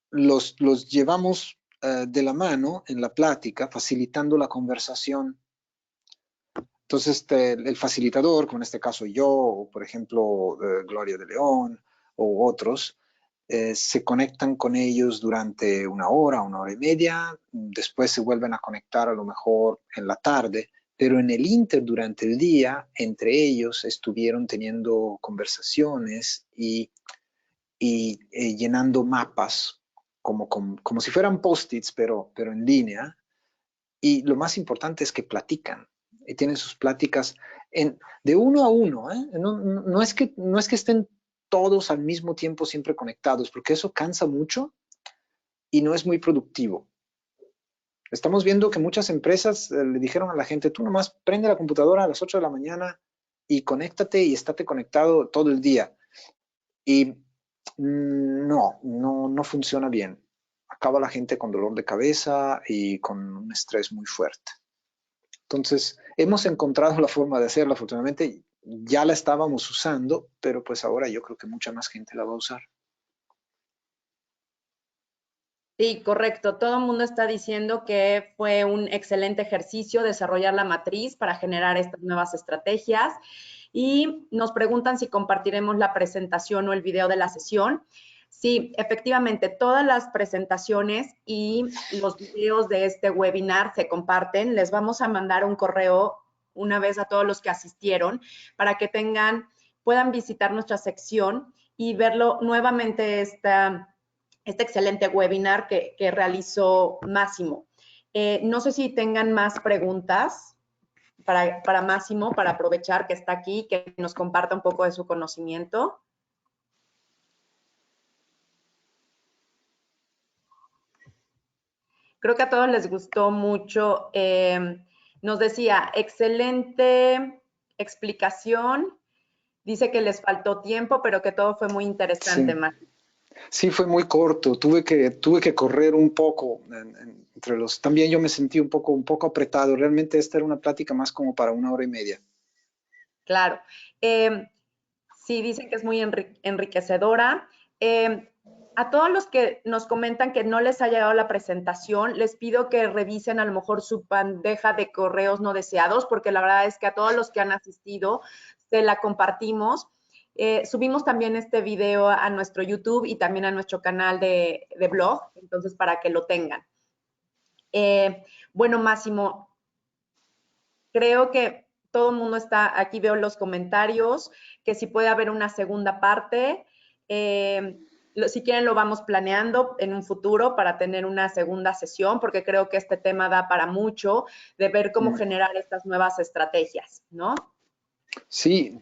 A: los llevamos de la mano en la plática, facilitando la conversación. Entonces, el facilitador, como en este caso yo, o por ejemplo, Gloria de León, o otros, se conectan con ellos durante una hora y media, después se vuelven a conectar a lo mejor en la tarde, pero en el inter, durante el día, entre ellos estuvieron teniendo conversaciones y llenando mapas, como si fueran post-its, pero en línea. Y lo más importante es que platican, y tienen sus pláticas de uno a uno. No es que estén todos al mismo tiempo siempre conectados, porque eso cansa mucho y no es muy productivo. Estamos viendo que muchas empresas le dijeron a la gente, tú nomás prende la computadora a las 8 de la mañana y conéctate y estate conectado todo el día. Y no funciona bien. Acaba la gente con dolor de cabeza y con un estrés muy fuerte. Entonces, hemos encontrado la forma de hacerlo, afortunadamente ya la estábamos usando, pero pues ahora yo creo que mucha más gente la va a usar.
B: Sí, correcto. Todo el mundo está diciendo que fue un excelente ejercicio desarrollar la matriz para generar estas nuevas estrategias. Y nos preguntan si compartiremos la presentación o el video de la sesión. Sí, efectivamente, todas las presentaciones y los videos de este webinar se comparten. Les vamos a mandar un correo una vez a todos los que asistieron para que puedan visitar nuestra sección y verlo nuevamente este excelente webinar que realizó Máximo. No sé si tengan más preguntas para Máximo, para aprovechar que está aquí, que nos comparta un poco de su conocimiento. Creo que a todos les gustó mucho. Nos decía, excelente explicación. Dice que les faltó tiempo, pero que todo fue muy interesante,
A: Sí.
B: Máximo.
A: Sí, fue muy corto. Tuve que correr un poco entre los. También yo me sentí un poco apretado. Realmente esta era una plática más como para 1 hora y media.
B: Claro. Sí, dicen que es muy enriquecedora. A todos los que nos comentan que no les ha llegado la presentación, les pido que revisen a lo mejor su bandeja de correos no deseados, porque la verdad es que a todos los que han asistido se la compartimos. Subimos también este video a nuestro YouTube y también a nuestro canal de blog, entonces para que lo tengan. Bueno, Máximo, creo que todo el mundo está, aquí veo los comentarios, que si puede haber una segunda parte. Si quieren lo vamos planeando en un futuro para tener una segunda sesión, porque creo que este tema da para mucho de ver cómo generar estas nuevas estrategias, ¿no?
A: Sí,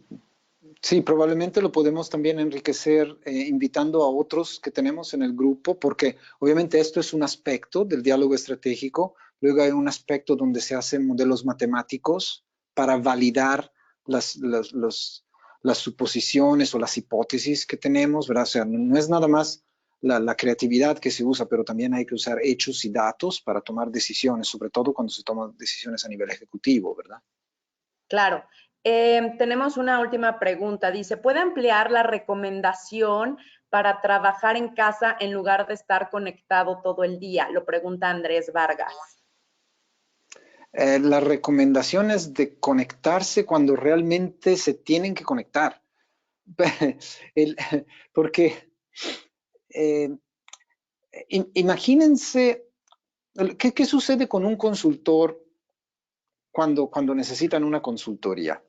A: sí, probablemente lo podemos también enriquecer invitando a otros que tenemos en el grupo, porque obviamente esto es un aspecto del diálogo estratégico. Luego hay un aspecto donde se hacen modelos matemáticos para validar las las suposiciones o las hipótesis que tenemos, ¿verdad? O sea, no es nada más la creatividad que se usa, pero también hay que usar hechos y datos para tomar decisiones, sobre todo cuando se toman decisiones a nivel ejecutivo, ¿verdad?
B: Claro. Tenemos una última pregunta. Dice, ¿puede ampliar la recomendación para trabajar en casa en lugar de estar conectado todo el día? Lo pregunta Andrés Vargas.
A: La recomendación es de conectarse cuando realmente se tienen que conectar. Porque imagínense, ¿qué sucede con un consultor cuando necesitan una consultoría?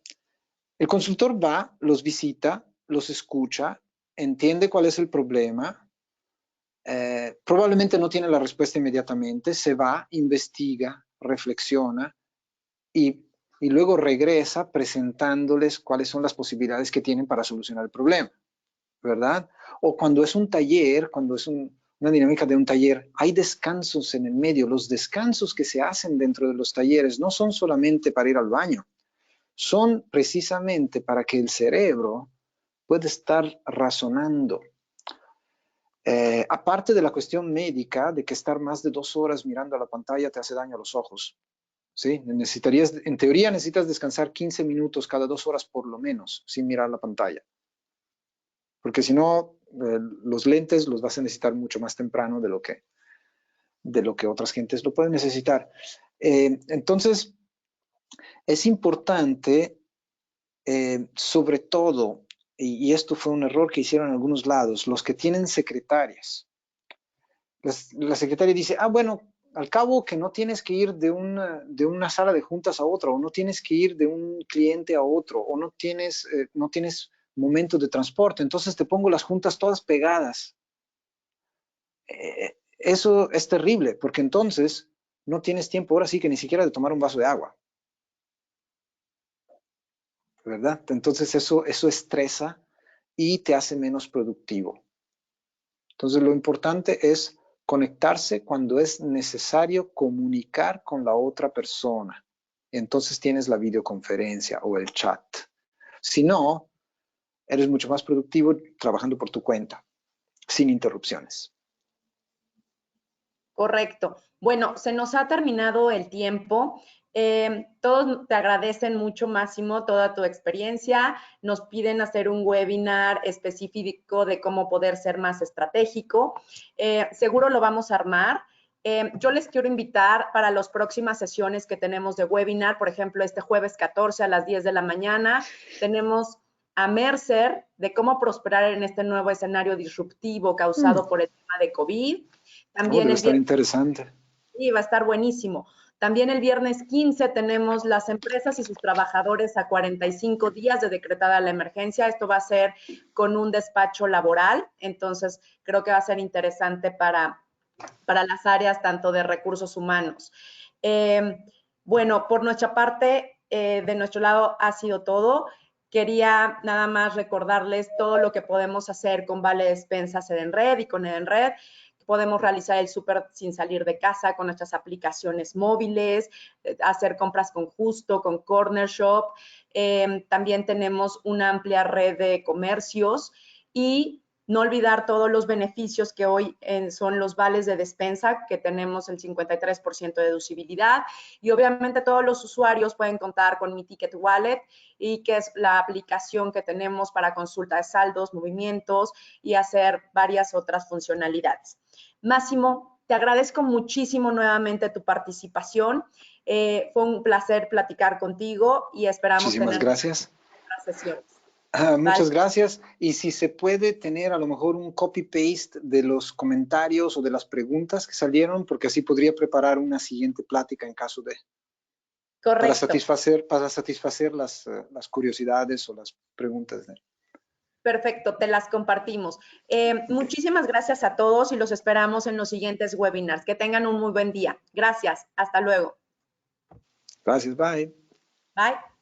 A: El consultor va, los visita, los escucha, entiende cuál es el problema, probablemente no tiene la respuesta inmediatamente, se va, investiga, reflexiona y luego regresa presentándoles cuáles son las posibilidades que tienen para solucionar el problema, ¿verdad? O cuando es un taller, cuando es una dinámica de un taller, hay descansos en el medio. Los descansos que se hacen dentro de los talleres no son solamente para ir al baño, son precisamente para que el cerebro pueda estar razonando. Aparte de la cuestión médica, de que estar más de 2 horas mirando a la pantalla te hace daño a los ojos. ¿Sí? En teoría necesitas descansar 15 minutos cada 2 horas por lo menos, sin mirar la pantalla. Porque si no, los lentes los vas a necesitar mucho más temprano de lo que otras gentes lo pueden necesitar. Entonces, es importante, sobre todo, y esto fue un error que hicieron en algunos lados, los que tienen secretarias. La secretaria dice, bueno, al cabo que no tienes que ir de una sala de juntas a otra, o no tienes que ir de un cliente a otro, o no tienes momento de transporte, entonces te pongo las juntas todas pegadas. Eso es terrible, porque entonces no tienes tiempo ahora sí que ni siquiera de tomar un vaso de agua, ¿verdad? Entonces eso estresa y te hace menos productivo. Entonces lo importante es conectarse cuando es necesario comunicar con la otra persona. Entonces tienes la videoconferencia o el chat. Si no, eres mucho más productivo trabajando por tu cuenta, sin interrupciones.
B: Correcto. Bueno, se nos ha terminado el tiempo. Todos te agradecen mucho, Máximo, toda tu experiencia. Nos piden hacer un webinar específico de cómo poder ser más estratégico. Seguro lo vamos a armar. Yo les quiero invitar para las próximas sesiones que tenemos de webinar, por ejemplo, este jueves 14 a las 10 de la mañana, tenemos a Mercer de cómo prosperar en este nuevo escenario disruptivo causado por el tema de COVID. También
A: debe estar interesante.
B: Sí, va a estar buenísimo. También el viernes 15 tenemos las empresas y sus trabajadores a 45 días de decretada la emergencia. Esto va a ser con un despacho laboral, entonces creo que va a ser interesante para las áreas tanto de recursos humanos. Bueno, por nuestra parte, de nuestro lado ha sido todo. Quería nada más recordarles todo lo que podemos hacer con Vale Despensas Edenred y con Edenred. Podemos realizar el súper sin salir de casa con nuestras aplicaciones móviles, hacer compras con Justo, con Corner Shop. También tenemos una amplia red de comercios y no olvidar todos los beneficios que hoy son los vales de despensa, que tenemos el 53% de deducibilidad. Y obviamente todos los usuarios pueden contar con Mi Ticket Wallet, y que es la aplicación que tenemos para consulta de saldos, movimientos y hacer varias otras funcionalidades. Máximo, te agradezco muchísimo nuevamente tu participación. Fue un placer platicar contigo y esperamos
A: Muchísimas gracias.
B: Otras sesiones.
A: Muchas gracias. Y si se puede tener a lo mejor un copy-paste de los comentarios o de las preguntas que salieron, porque así podría preparar una siguiente plática en caso de...
B: Correcto.
A: Para satisfacer las curiosidades o las preguntas.
B: Perfecto, te las compartimos. Muchísimas gracias a todos y los esperamos en los siguientes webinars. Que tengan un muy buen día. Gracias. Hasta luego.
A: Gracias. Bye.
B: Bye.